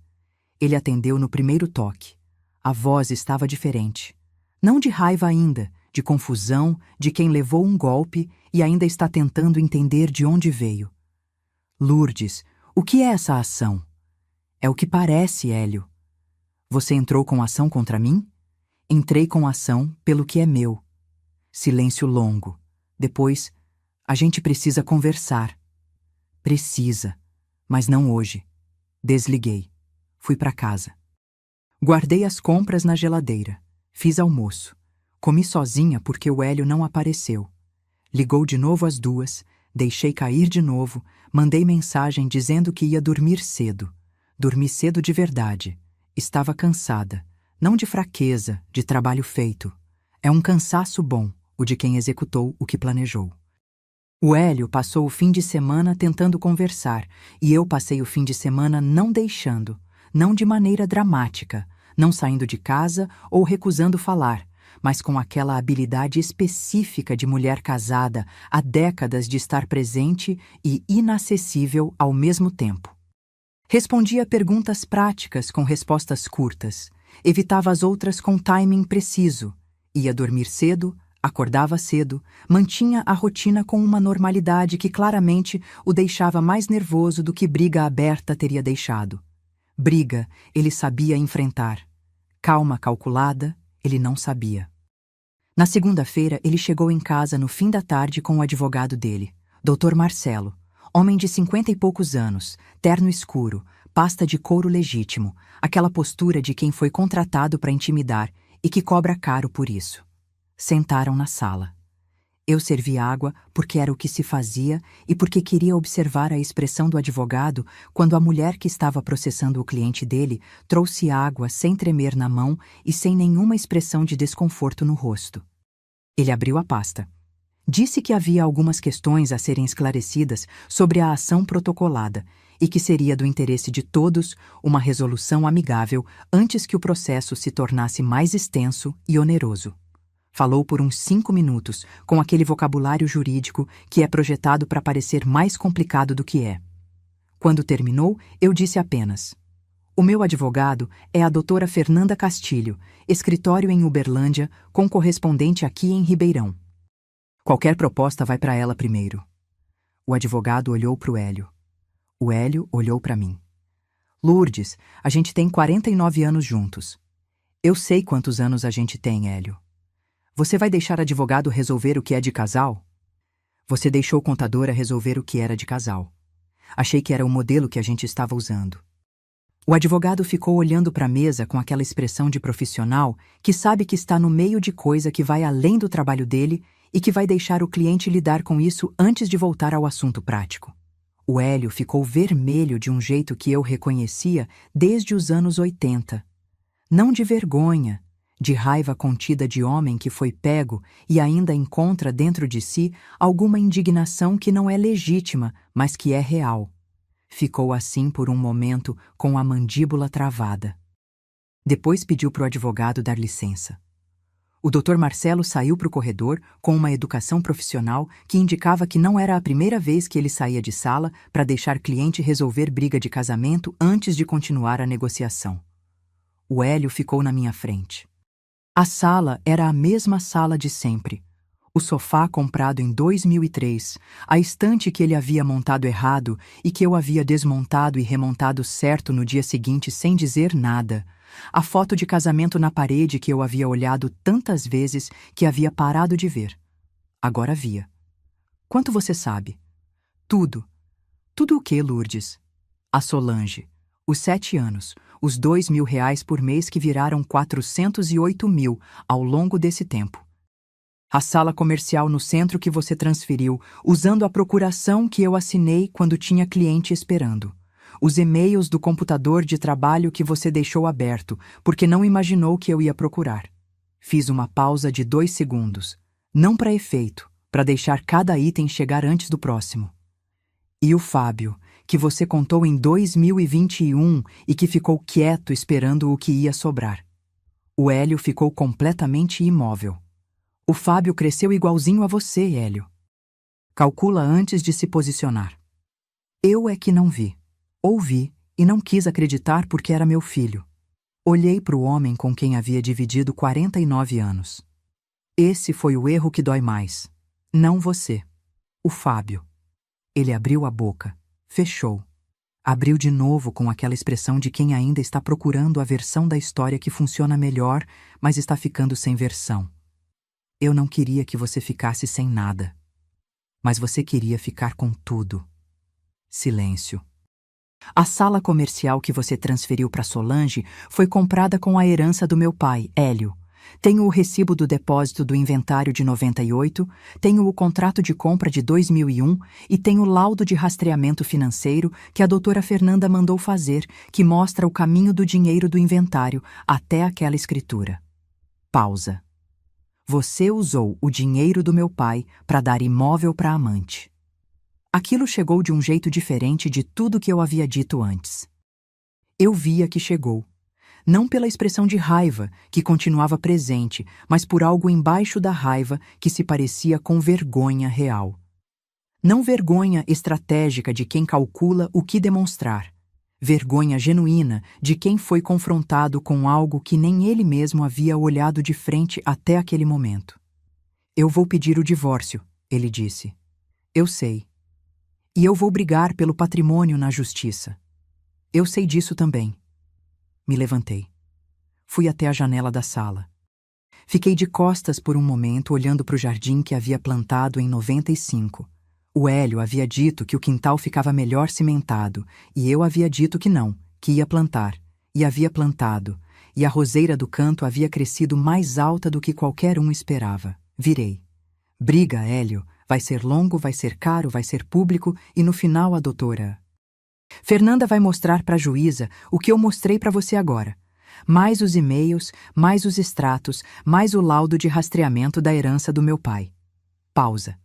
Ele atendeu no primeiro toque. A voz estava diferente. Não de raiva ainda, de confusão, de quem levou um golpe e ainda está tentando entender de onde veio. "Lourdes, o que é essa ação?" "É o que parece, Hélio." "Você entrou com ação contra mim?" "Entrei com ação pelo que é meu." Silêncio longo. Depois, "A gente precisa conversar." "Precisa, mas não hoje." Desliguei. Fui para casa. Guardei as compras na geladeira. Fiz almoço. Comi sozinha porque o Hélio não apareceu. Ligou de novo às 2, deixei cair de novo, mandei mensagem dizendo que ia dormir cedo. Dormi cedo de verdade. Estava cansada. Não de fraqueza, de trabalho feito. É um cansaço bom, o de quem executou o que planejou. O Hélio passou o fim de semana tentando conversar, e eu passei o fim de semana não deixando, não de maneira dramática, não saindo de casa ou recusando falar, mas com aquela habilidade específica de mulher casada há décadas de estar presente e inacessível ao mesmo tempo. Respondia perguntas práticas com respostas curtas, evitava as outras com timing preciso, ia dormir cedo, acordava cedo, mantinha a rotina com uma normalidade que claramente o deixava mais nervoso do que briga aberta teria deixado. Briga, ele sabia enfrentar. Calma calculada, ele não sabia. Na segunda-feira, ele chegou em casa no fim da tarde com o advogado dele, Dr. Marcelo, homem de 50 e poucos anos, terno escuro, pasta de couro legítimo, aquela postura de quem foi contratado para intimidar e que cobra caro por isso. Sentaram na sala. Eu servi água porque era o que se fazia e porque queria observar a expressão do advogado quando a mulher que estava processando o cliente dele trouxe água sem tremer na mão e sem nenhuma expressão de desconforto no rosto. Ele abriu a pasta. Disse que havia algumas questões a serem esclarecidas sobre a ação protocolada e que seria do interesse de todos uma resolução amigável antes que o processo se tornasse mais extenso e oneroso. Falou por uns 5 minutos, com aquele vocabulário jurídico que é projetado para parecer mais complicado do que é. Quando terminou, eu disse apenas: "O meu advogado é a doutora Fernanda Castilho, escritório em Uberlândia, com correspondente aqui em Ribeirão. Qualquer proposta vai para ela primeiro." O advogado olhou para o Hélio. O Hélio olhou para mim. "Lourdes, a gente tem 49 anos juntos." "Eu sei quantos anos a gente tem, Hélio." "Você vai deixar advogado resolver o que é de casal?" "Você deixou contadora resolver o que era de casal. Achei que era o modelo que a gente estava usando." O advogado ficou olhando para a mesa com aquela expressão de profissional que sabe que está no meio de coisa que vai além do trabalho dele e que vai deixar o cliente lidar com isso antes de voltar ao assunto prático. O Hélio ficou vermelho de um jeito que eu reconhecia desde os anos 80. Não de vergonha, de raiva contida de homem que foi pego e ainda encontra dentro de si alguma indignação que não é legítima, mas que é real. Ficou assim por um momento com a mandíbula travada. Depois pediu para o advogado dar licença. O Dr. Marcelo saiu para o corredor com uma educação profissional que indicava que não era a primeira vez que ele saía de sala para deixar cliente resolver briga de casamento antes de continuar a negociação. O Hélio ficou na minha frente. A sala era a mesma sala de sempre. O sofá comprado em 2003, a estante que ele havia montado errado e que eu havia desmontado e remontado certo no dia seguinte sem dizer nada, a foto de casamento na parede que eu havia olhado tantas vezes que havia parado de ver. Agora via. "Quanto você sabe?" "Tudo." "Tudo o quê, Lourdes?" "A Solange. Os 7 anos, os R$ 2.000 por mês que viraram 408.000 ao longo desse tempo. A sala comercial no centro que você transferiu, usando a procuração que eu assinei quando tinha cliente esperando. Os e-mails do computador de trabalho que você deixou aberto, porque não imaginou que eu ia procurar." Fiz uma pausa de 2 segundos, não para efeito, para deixar cada item chegar antes do próximo. "E o Fábio, que você contou em 2021 e que ficou quieto esperando o que ia sobrar." O Hélio ficou completamente imóvel. "O Fábio cresceu igualzinho a você, Hélio." Calcula antes de se posicionar. Eu é que não vi. Ouvi e não quis acreditar porque era meu filho. Olhei para o homem com quem havia dividido 49 anos. Esse foi o erro que dói mais. Não você. O Fábio. Ele abriu a boca. Fechou. Abriu de novo com aquela expressão de quem ainda está procurando a versão da história que funciona melhor, mas está ficando sem versão. Eu não queria que você ficasse sem nada. Mas você queria ficar com tudo. Silêncio. A sala comercial que você transferiu para Solange foi comprada com a herança do meu pai, Hélio. Tenho o recibo do depósito do inventário de 98, tenho o contrato de compra de 2001 e tenho o laudo de rastreamento financeiro que a doutora Fernanda mandou fazer, que mostra o caminho do dinheiro do inventário até aquela escritura. Pausa. Você usou o dinheiro do meu pai para dar imóvel para a amante. Aquilo chegou de um jeito diferente de tudo que eu havia dito antes. Eu via que chegou. Não pela expressão de raiva, que continuava presente, mas por algo embaixo da raiva que se parecia com vergonha real. Não vergonha estratégica de quem calcula o que demonstrar. Vergonha genuína de quem foi confrontado com algo que nem ele mesmo havia olhado de frente até aquele momento. Eu vou pedir o divórcio, ele disse. Eu sei. E eu vou brigar pelo patrimônio na justiça. Eu sei disso também. Me levantei. Fui até a janela da sala. Fiquei de costas por um momento olhando para o jardim que havia plantado em 95. O Hélio havia dito que o quintal ficava melhor cimentado, e eu havia dito que não, que ia plantar, e havia plantado, e a roseira do canto havia crescido mais alta do que qualquer um esperava. Virei. Briga, Hélio, vai ser longo, vai ser caro, vai ser público, e no final a doutora Fernanda vai mostrar para a juíza o que eu mostrei para você agora. Mais os e-mails, mais os extratos, mais o laudo de rastreamento da herança do meu pai. Pausa.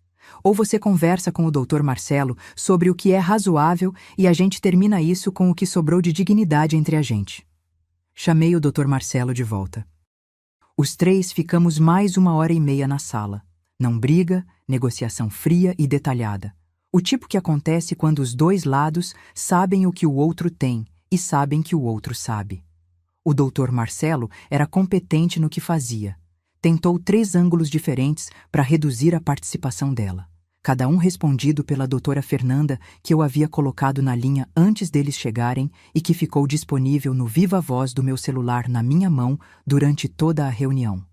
Ou você conversa com o Dr. Marcelo sobre o que é razoável e a gente termina isso com o que sobrou de dignidade entre a gente. Chamei o Dr. Marcelo de volta. Os três ficamos mais 1h30 na sala. Não briga, negociação fria e detalhada. O tipo que acontece quando os dois lados sabem o que o outro tem e sabem que o outro sabe. O Dr. Marcelo era competente no que fazia. Tentou 3 ângulos diferentes para reduzir a participação dela. Cada um respondido pela doutora Fernanda, que eu havia colocado na linha antes deles chegarem e que ficou disponível no viva voz do meu celular na minha mão durante toda a reunião.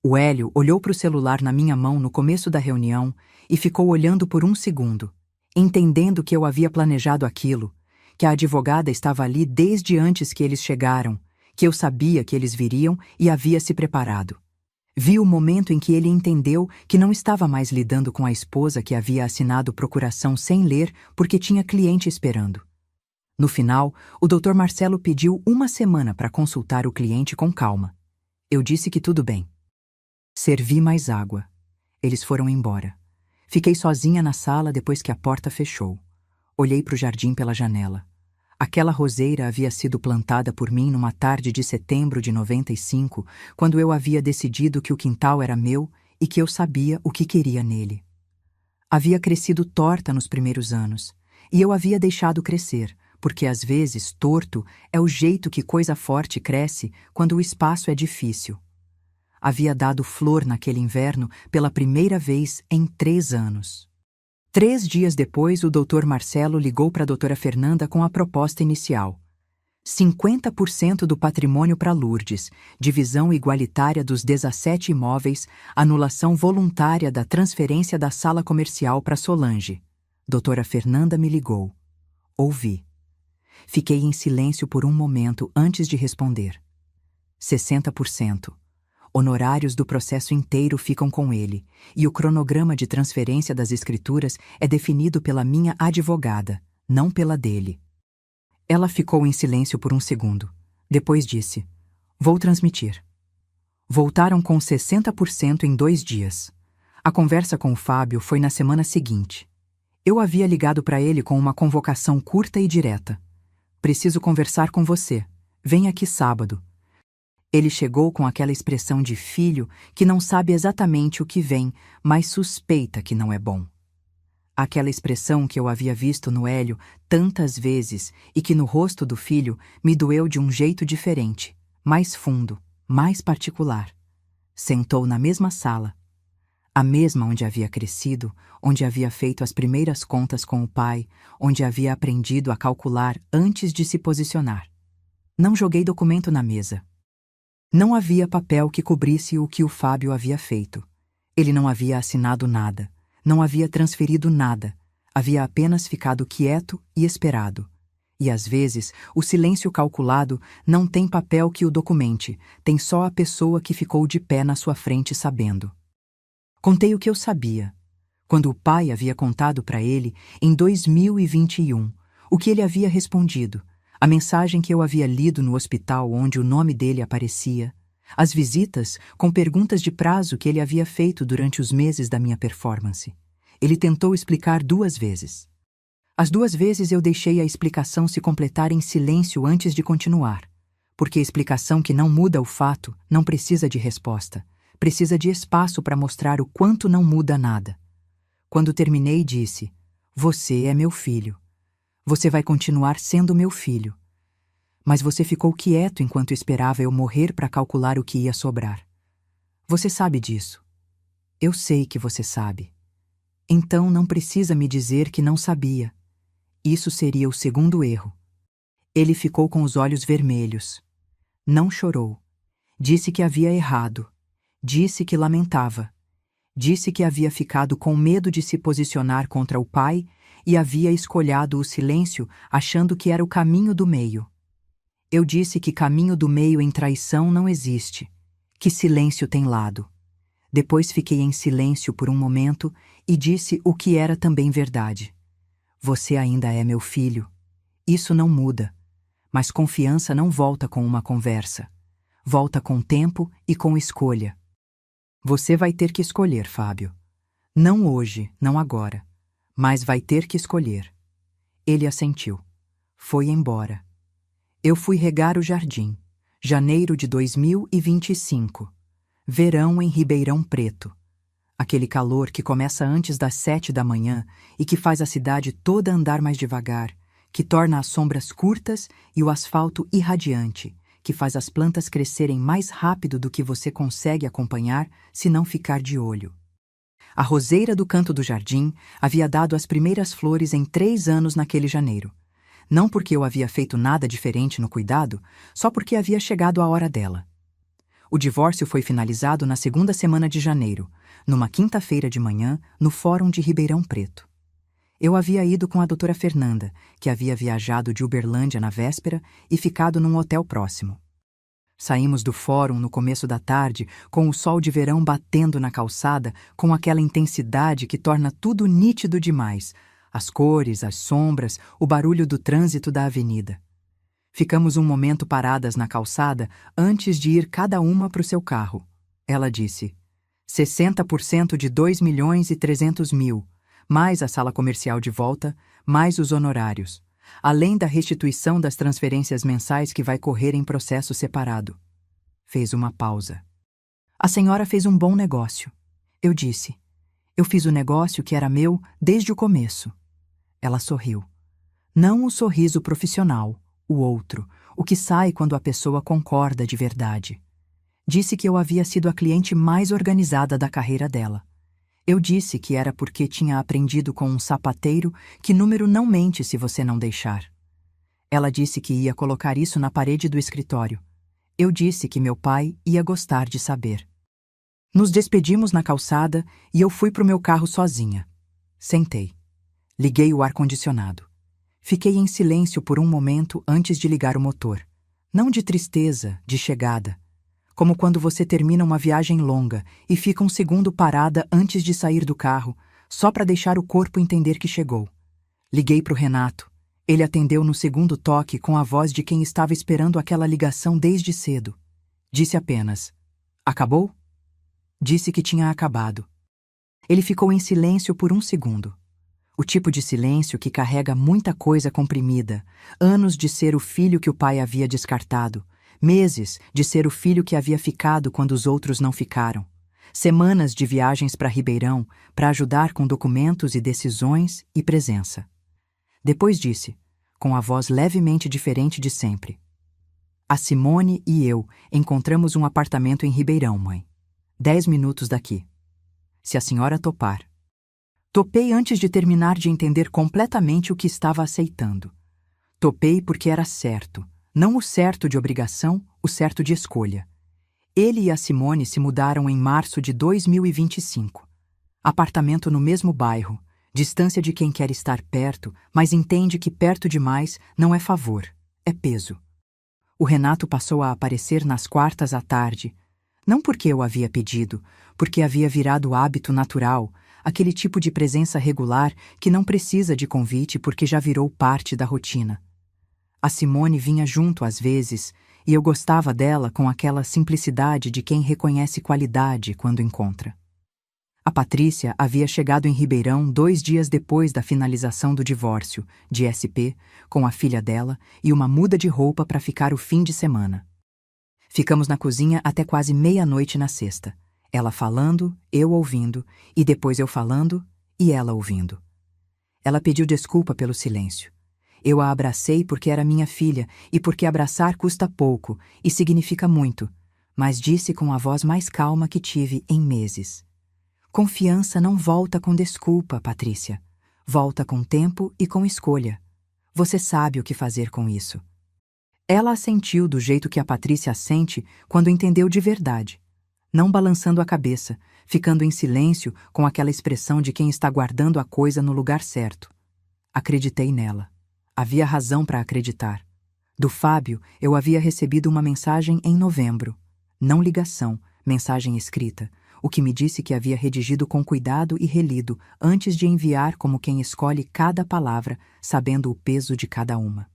O Hélio olhou para o celular na minha mão no começo da reunião e ficou olhando por 1 segundo, entendendo que eu havia planejado aquilo, que a advogada estava ali desde antes que eles chegaram, que eu sabia que eles viriam e havia se preparado. Vi o momento em que ele entendeu que não estava mais lidando com a esposa que havia assinado procuração sem ler porque tinha cliente esperando. No final, o Dr. Marcelo pediu 1 semana para consultar o cliente com calma. Eu disse que tudo bem. Servi mais água. Eles foram embora. Fiquei sozinha na sala depois que a porta fechou. Olhei para o jardim pela janela. Aquela roseira havia sido plantada por mim numa tarde de setembro de 95, quando eu havia decidido que o quintal era meu e que eu sabia o que queria nele. Havia crescido torta nos primeiros anos, e eu havia deixado crescer, porque às vezes torto é o jeito que coisa forte cresce quando o espaço é difícil. Havia dado flor naquele inverno pela primeira vez em 3 anos. 3 dias depois, o Dr. Marcelo ligou para a doutora Fernanda com a proposta inicial. 50% do patrimônio para Lourdes, divisão igualitária dos 17 imóveis, anulação voluntária da transferência da sala comercial para Solange. Doutora Fernanda me ligou. Ouvi. Fiquei em silêncio por um momento antes de responder. 60%. Honorários do processo inteiro ficam com ele, e o cronograma de transferência das escrituras é definido pela minha advogada, não pela dele. Ela ficou em silêncio por 1 segundo. Depois disse: "Vou transmitir." Voltaram com 60% em 2 dias. A conversa com o Fábio foi na semana seguinte. Eu havia ligado para ele com uma convocação curta e direta. "Preciso conversar com você. Vem aqui sábado." Ele chegou com aquela expressão de filho que não sabe exatamente o que vem, mas suspeita que não é bom. Aquela expressão que eu havia visto no Hélio tantas vezes e que no rosto do filho me doeu de um jeito diferente, mais fundo, mais particular. Sentou na mesma sala, a mesma onde havia crescido, onde havia feito as primeiras contas com o pai, onde havia aprendido a calcular antes de se posicionar. Não joguei documento na mesa. Não havia papel que cobrisse o que o Fábio havia feito. Ele não havia assinado nada, não havia transferido nada, havia apenas ficado quieto e esperado. E às vezes, o silêncio calculado não tem papel que o documente, tem só a pessoa que ficou de pé na sua frente sabendo. Contei o que eu sabia. Quando o pai havia contado para ele, em 2021, o que ele havia respondido, a mensagem que eu havia lido no hospital onde o nome dele aparecia, as visitas com perguntas de prazo que ele havia feito durante os meses da minha performance. Ele tentou explicar 2 vezes. As 2 vezes eu deixei a explicação se completar em silêncio antes de continuar, porque a explicação que não muda o fato não precisa de resposta, precisa de espaço para mostrar o quanto não muda nada. Quando terminei, disse: "Você é meu filho. Você vai continuar sendo meu filho. Mas você ficou quieto enquanto esperava eu morrer para calcular o que ia sobrar. Você sabe disso. Eu sei que você sabe. Então não precisa me dizer que não sabia. Isso seria o 2º erro." Ele ficou com os olhos vermelhos. Não chorou. Disse que havia errado. Disse que lamentava. Disse que havia ficado com medo de se posicionar contra o pai e havia escolhido o silêncio achando que era o caminho do meio. Eu disse que caminho do meio em traição não existe, que silêncio tem lado. Depois fiquei em silêncio por um momento e disse o que era também verdade. Você ainda é meu filho. Isso não muda. Mas confiança não volta com uma conversa. Volta com tempo e com escolha. Você vai ter que escolher, Fábio. Não hoje, não agora. Mas vai ter que escolher. Ele assentiu. Foi embora. Eu fui regar o jardim. Janeiro de 2025. Verão em Ribeirão Preto. Aquele calor que começa antes das 7 da manhã e que faz a cidade toda andar mais devagar, que torna as sombras curtas e o asfalto irradiante, que faz as plantas crescerem mais rápido do que você consegue acompanhar se não ficar de olho. A roseira do canto do jardim havia dado as primeiras flores em 3 anos naquele janeiro. Não porque eu havia feito nada diferente no cuidado, só porque havia chegado a hora dela. O divórcio foi finalizado na 2ª semana de janeiro, numa quinta-feira de manhã, no Fórum de Ribeirão Preto. Eu havia ido com a doutora Fernanda, que havia viajado de Uberlândia na véspera e ficado num hotel próximo. Saímos do fórum no começo da tarde, com o sol de verão batendo na calçada com aquela intensidade que torna tudo nítido demais, as cores, as sombras, o barulho do trânsito da avenida. Ficamos um momento paradas na calçada antes de ir cada uma para o seu carro. Ela disse, 60% de 2.300.000, mais a sala comercial de volta, mais os honorários, além da restituição das transferências mensais que vai correr em processo separado. Fez uma pausa. A senhora fez um bom negócio. Eu disse. Eu fiz o negócio que era meu desde o começo. Ela sorriu. Não o sorriso profissional, o outro, o que sai quando a pessoa concorda de verdade. Disse que eu havia sido a cliente mais organizada da carreira dela. Eu disse que era porque tinha aprendido com um sapateiro que número não mente se você não deixar. Ela disse que ia colocar isso na parede do escritório. Eu disse que meu pai ia gostar de saber. Nos despedimos na calçada e eu fui para o meu carro sozinha. Sentei. Liguei o ar-condicionado. Fiquei em silêncio por um momento antes de ligar o motor. Não de tristeza, de chegada. Como quando você termina uma viagem longa e fica um segundo parada antes de sair do carro, só para deixar o corpo entender que chegou. Liguei para o Renato. Ele atendeu no segundo toque com a voz de quem estava esperando aquela ligação desde cedo. Disse apenas, acabou? Disse que tinha acabado. Ele ficou em silêncio por um segundo. O tipo de silêncio que carrega muita coisa comprimida, anos de ser o filho que o pai havia descartado, meses de ser o filho que havia ficado quando os outros não ficaram, semanas de viagens para Ribeirão para ajudar com documentos e decisões e presença. Depois disse, com a voz levemente diferente de sempre. A Simone e eu encontramos um apartamento em Ribeirão, mãe. 10 minutos daqui. Se a senhora topar. Topei antes de terminar de entender completamente o que estava aceitando. Topei porque era certo, não o certo de obrigação, o certo de escolha. Ele e a Simone se mudaram em março de 2025. Apartamento no mesmo bairro, distância de quem quer estar perto, mas entende que perto demais não é favor, é peso. O Renato passou a aparecer nas quartas à tarde, não porque eu havia pedido, porque havia virado hábito natural, aquele tipo de presença regular que não precisa de convite porque já virou parte da rotina. A Simone vinha junto às vezes, e eu gostava dela com aquela simplicidade de quem reconhece qualidade quando encontra. A Patrícia havia chegado em Ribeirão 2 dias depois da finalização do divórcio, de SP, com a filha dela e uma muda de roupa para ficar o fim de semana. Ficamos na cozinha até quase meia-noite na sexta. Ela falando, eu ouvindo, e depois eu falando e ela ouvindo. Ela pediu desculpa pelo silêncio. Eu a abracei porque era minha filha e porque abraçar custa pouco e significa muito, mas disse com a voz mais calma que tive em meses. Confiança não volta com desculpa, Patrícia. Volta com tempo e com escolha. Você sabe o que fazer com isso. Ela assentiu do jeito que a Patrícia assente quando entendeu de verdade, não balançando a cabeça, ficando em silêncio com aquela expressão de quem está guardando a coisa no lugar certo. Acreditei nela. Havia razão para acreditar. Do Fábio, eu havia recebido uma mensagem em novembro. Não ligação, mensagem escrita, o que me disse que havia redigido com cuidado e relido antes de enviar como quem escolhe cada palavra, sabendo o peso de cada uma.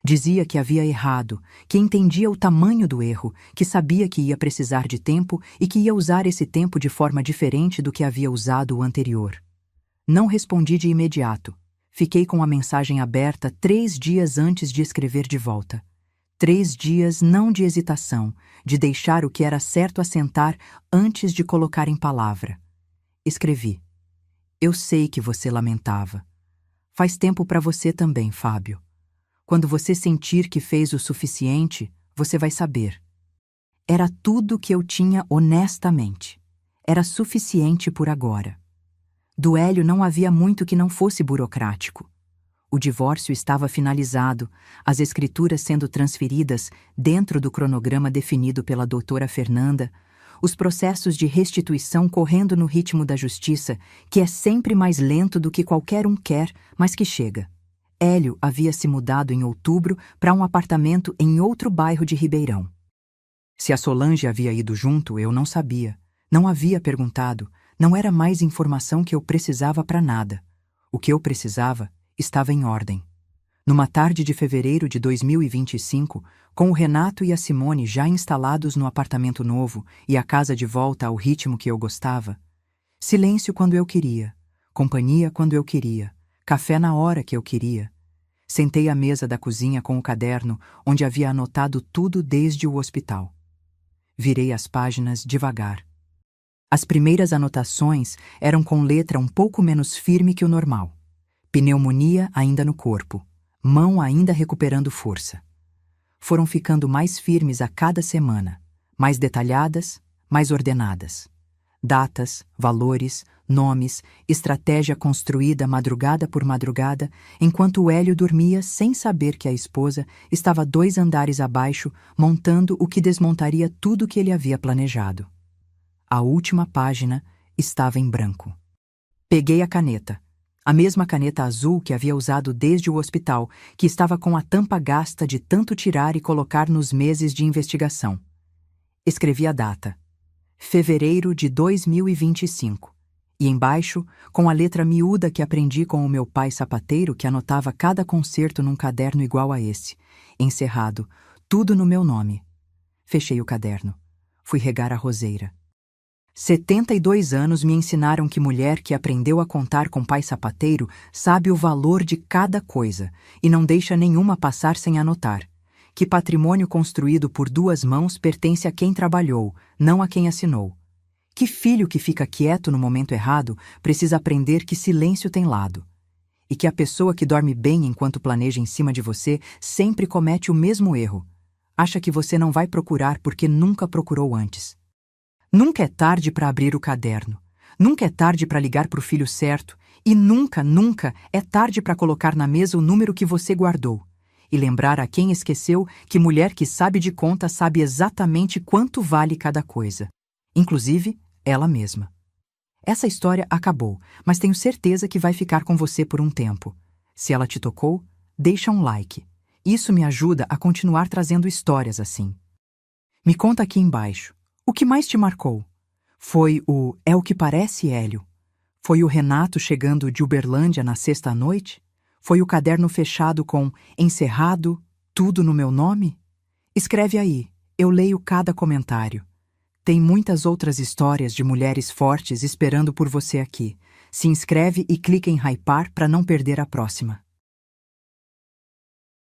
Dizia que havia errado, que entendia o tamanho do erro, que sabia que ia precisar de tempo e que ia usar esse tempo de forma diferente do que havia usado o anterior. Não respondi de imediato. Fiquei com a mensagem aberta 3 dias antes de escrever de volta. 3 dias não de hesitação, de deixar o que era certo assentar antes de colocar em palavra. Escrevi. Eu sei que você lamentava. Faz tempo para você também, Fábio. Quando você sentir que fez o suficiente, você vai saber. Era tudo que eu tinha honestamente. Era suficiente por agora. Do Hélio não havia muito que não fosse burocrático. O divórcio estava finalizado, as escrituras sendo transferidas dentro do cronograma definido pela doutora Fernanda, os processos de restituição correndo no ritmo da justiça, que é sempre mais lento do que qualquer um quer, mas que chega. Hélio havia se mudado em outubro para um apartamento em outro bairro de Ribeirão. Se a Solange havia ido junto, eu não sabia. Não havia perguntado. Não era mais informação que eu precisava para nada. O que eu precisava estava em ordem. Numa tarde de fevereiro de 2025, com o Renato e a Simone já instalados no apartamento novo e a casa de volta ao ritmo que eu gostava, silêncio quando eu queria, companhia quando eu queria, café na hora que eu queria. Sentei à mesa da cozinha com o caderno onde havia anotado tudo desde o hospital. Virei as páginas devagar. As primeiras anotações eram com letra um pouco menos firme que o normal. Pneumonia ainda no corpo, mão ainda recuperando força. Foram ficando mais firmes a cada semana, mais detalhadas, mais ordenadas. Datas, valores, nomes, estratégia construída madrugada por madrugada, enquanto o Hélio dormia sem saber que a esposa estava 2 andares abaixo, montando o que desmontaria tudo que ele havia planejado. A última página estava em branco. Peguei a caneta. A mesma caneta azul que havia usado desde o hospital, que estava com a tampa gasta de tanto tirar e colocar nos meses de investigação. Escrevi a data. Fevereiro de 2025. E embaixo, com a letra miúda que aprendi com o meu pai sapateiro que anotava cada concerto num caderno igual a esse, encerrado, tudo no meu nome. Fechei o caderno. Fui regar a roseira. 72 anos me ensinaram que mulher que aprendeu a contar com pai sapateiro sabe o valor de cada coisa e não deixa nenhuma passar sem anotar. Que patrimônio construído por 2 mãos pertence a quem trabalhou, não a quem assinou. Que filho que fica quieto no momento errado precisa aprender que silêncio tem lado. E que a pessoa que dorme bem enquanto planeja em cima de você sempre comete o mesmo erro. Acha que você não vai procurar porque nunca procurou antes. Nunca é tarde para abrir o caderno. Nunca é tarde para ligar para o filho certo. E nunca, nunca é tarde para colocar na mesa o número que você guardou. E lembrar a quem esqueceu que mulher que sabe de conta sabe exatamente quanto vale cada coisa. Inclusive, ela mesma. Essa história acabou, mas tenho certeza que vai ficar com você por um tempo. Se ela te tocou, deixa um like. Isso me ajuda a continuar trazendo histórias assim. Me conta aqui embaixo. O que mais te marcou? Foi o É o que parece, Hélio? Foi o Renato chegando de Uberlândia na sexta à noite? Foi o caderno fechado com encerrado, tudo no meu nome? Escreve aí, eu leio cada comentário. Tem muitas outras histórias de mulheres fortes esperando por você aqui. Se inscreve e clica em hypar para não perder a próxima.